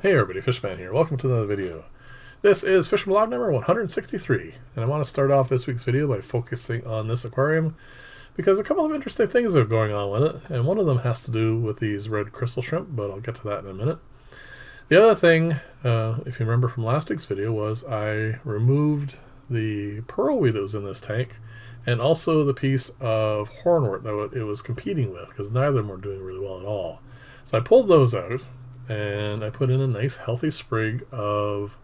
Hey everybody, Fishman here. Welcome to another video. This is Fishman Log number 163, and I want to start off this week's video by focusing on this aquarium because a couple of interesting things are going on with it, and one of them has to do with these red crystal shrimp, but I'll get to that in a minute. The other thing, if you remember from last week's video, was I removed the pearlweed that was in this tank and also the piece of hornwort that it was competing with, because neither of them were doing really well at all. So I pulled those out and I put in a nice healthy sprig of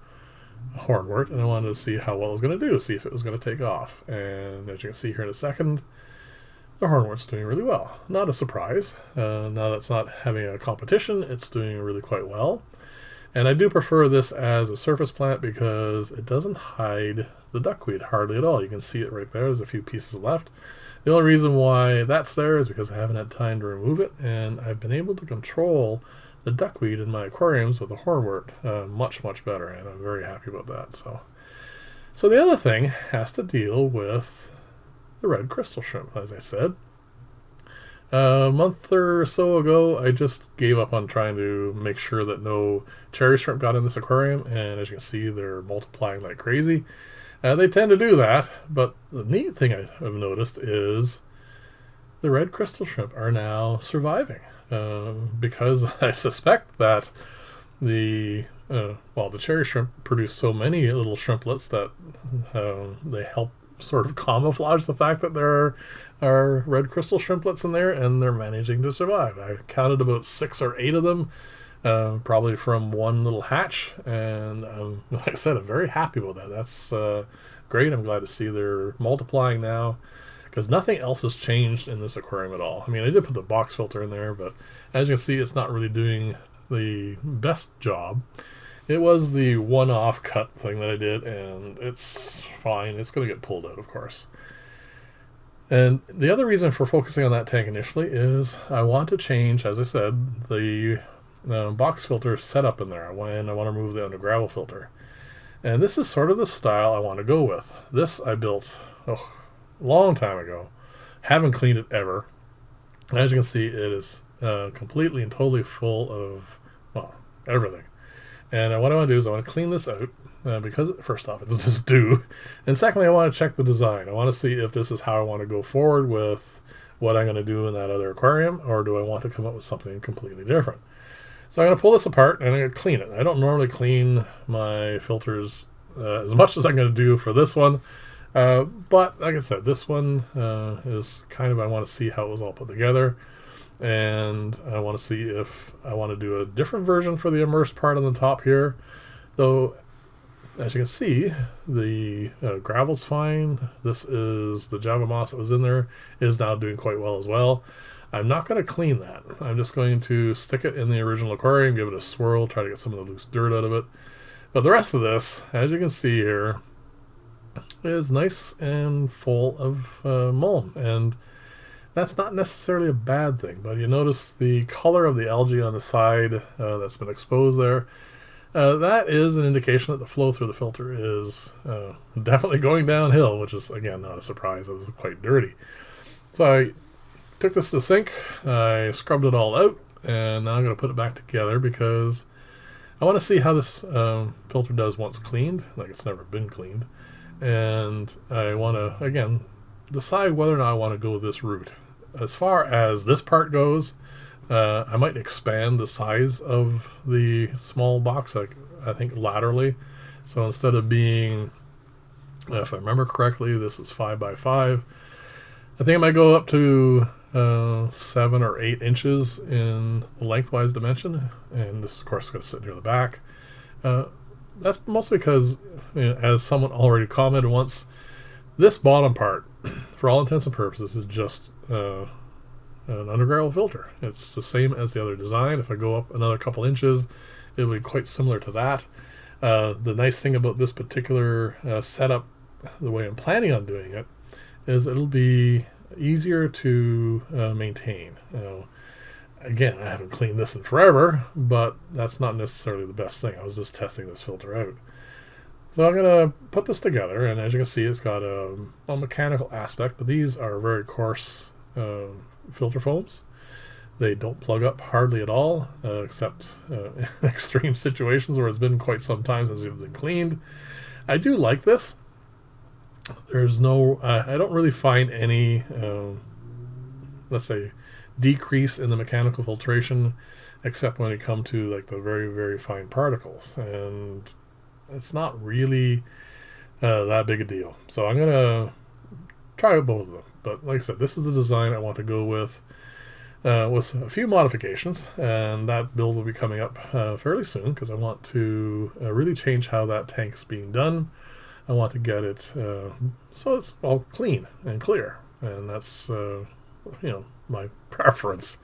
hornwort, and I wanted to see how well it was going to do, see if it was going to take off. And as you can see here in a second, the hornwort's doing really well. Not a surprise. Now that it's not having a competition, it's doing really quite well. And I do prefer this as a surface plant because it doesn't hide the duckweed hardly at all. You can see it right there. There's a few pieces left. The only reason why that's there is because I haven't had time to remove it, and I've been able to control the duckweed in my aquariums with the hornwort much better, and I'm very happy about that. So the other thing has to deal with the red crystal shrimp. As I said, a month or so ago, I just gave up on trying to make sure that no cherry shrimp got in this aquarium, and as you can see, they're multiplying like crazy. They tend to do that, but the neat thing I've noticed is the red crystal shrimp are now surviving. Because I suspect that the cherry shrimp produce so many little shrimplets that they help sort of camouflage the fact that there are red crystal shrimplets in there, and they're managing to survive. I counted about 6 or 8 of them, probably from one little hatch, and like I said, I'm very happy about that. That's great. I'm glad to see they're multiplying now, because nothing else has changed in this aquarium at all. I mean, I did put the box filter in there, but as you can see, it's not really doing the best job. It was the one-off cut thing that I did, and it's fine. It's going to get pulled out, of course. And the other reason for focusing on that tank initially is I want to change, as I said, the box filter setup in there when I want to remove the under gravel filter. And this is sort of the style I want to go with. This I built long time ago. Haven't cleaned it ever. As you can see, it is completely and totally full of, well, everything. And what I want to do is I want to clean this out because, first off, it's just due. And secondly, I want to check the design. I want to see if this is how I want to go forward with what I'm going to do in that other aquarium, or do I want to come up with something completely different. So I'm going to pull this apart and I'm going to clean it. I don't normally clean my filters as much as I'm going to do for this one. But like I said, this one is kind of, I want to see how it was all put together, and I want to see if I want to do a different version for the immersed part on the top here. Though, as you can see, the gravel's fine. This is the Java moss that was in there is now doing quite well as well. I'm not going to clean that. I'm just going to stick it in the original aquarium, give it a swirl, try to get some of the loose dirt out of it. But the rest of this, as you can see here, is nice and full of mulm, and that's not necessarily a bad thing. But you notice the color of the algae on the side that's been exposed there. That is an indication that the flow through the filter is definitely going downhill, which is, again, not a surprise. It was quite dirty. So I took this to the sink, I scrubbed it all out, and now I'm going to put it back together because I want to see how this filter does once cleaned, like it's never been cleaned. And I want to, again, decide whether or not I want to go this route. As far as this part goes, I might expand the size of the small box, I think laterally. So instead of being, if I remember correctly, this is 5 by 5. I think I might go up to 7 or 8 inches in the lengthwise dimension. And this, of course, is going to sit near the back. That's mostly because, as someone already commented once, this bottom part, for all intents and purposes, is just an undergravel filter. It's the same as the other design. If I go up another couple inches, it'll be quite similar to that. The nice thing about this particular setup, the way I'm planning on doing it, is it'll be easier to maintain. Again, I haven't cleaned this in forever, but that's not necessarily the best thing. I was just testing this filter out. So I'm going to put this together, and as you can see, it's got a mechanical aspect, but these are very coarse filter foams. They don't plug up hardly at all, except in extreme situations where it's been quite some time since they've been cleaned. I do like this. There's no, I don't really find any, let's say, decrease in the mechanical filtration, except when it comes to like the very, very fine particles. And it's not really that big a deal. So I'm going to try out both of them. But like I said, this is the design I want to go with a few modifications. And that build will be coming up fairly soon, because I want to really change how that tank's being done. I want to get it so it's all clean and clear. And that's, my preference.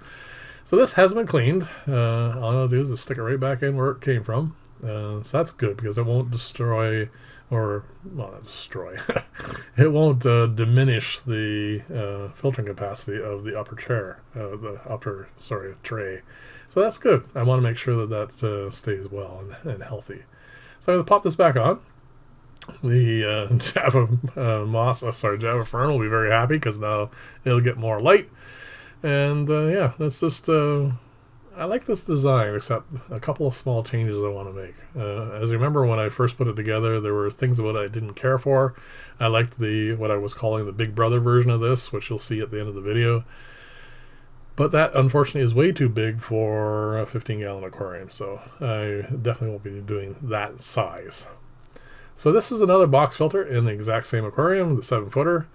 So this has been cleaned. All I'll do is just stick it right back in where it came from. So that's good, because it won't destroy, or, well, not destroy. It won't diminish the filtering capacity of the upper tray. So that's good. I want to make sure that stays well and healthy. So I'm going to pop this back on. The Java Fern will be very happy, because now it'll get more light. And yeah, that's just, I like this design, except a couple of small changes I want to make. As you remember, when I first put it together, there were things about it I didn't care for. I liked what I was calling the Big Brother version of this, which you'll see at the end of the video. But that, unfortunately, is way too big for a 15-gallon aquarium, so I definitely won't be doing that size. So this is another box filter in the exact same aquarium, the 7-footer.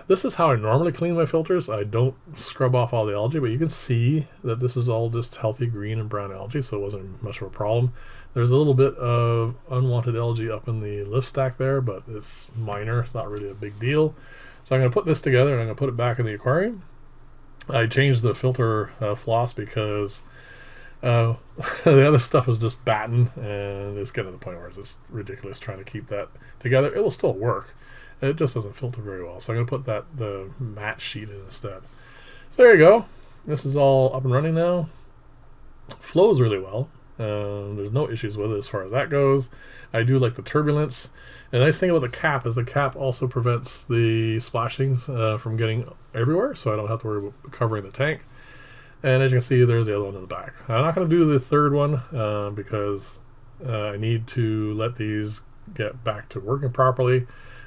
This is how I normally clean my filters. I don't scrub off all the algae, but you can see that this is all just healthy green and brown algae, so it wasn't much of a problem. There's a little bit of unwanted algae up in the lift stack there, but it's minor. It's not really a big deal. So I'm going to put this together, and I'm going to put it back in the aquarium. I changed the filter floss because the other stuff is just batting, and it's getting to the point where it's just ridiculous trying to keep that together. It will still work. It just doesn't filter very well. So I'm going to put the matte sheet in instead. So there you go. This is all up and running now. Flows really well. There's no issues with it as far as that goes. I do like the turbulence. And the nice thing about the cap is the cap also prevents the splashings from getting everywhere, so I don't have to worry about covering the tank. And as you can see, there's the other one in the back. I'm not going to do the third one because I need to let these get back to working properly,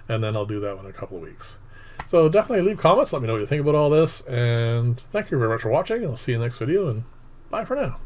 and then I'll do that one in a couple of weeks. So definitely leave comments, let me know what you think about all this, and thank you very much for watching, and I'll see you in the next video, and bye for now.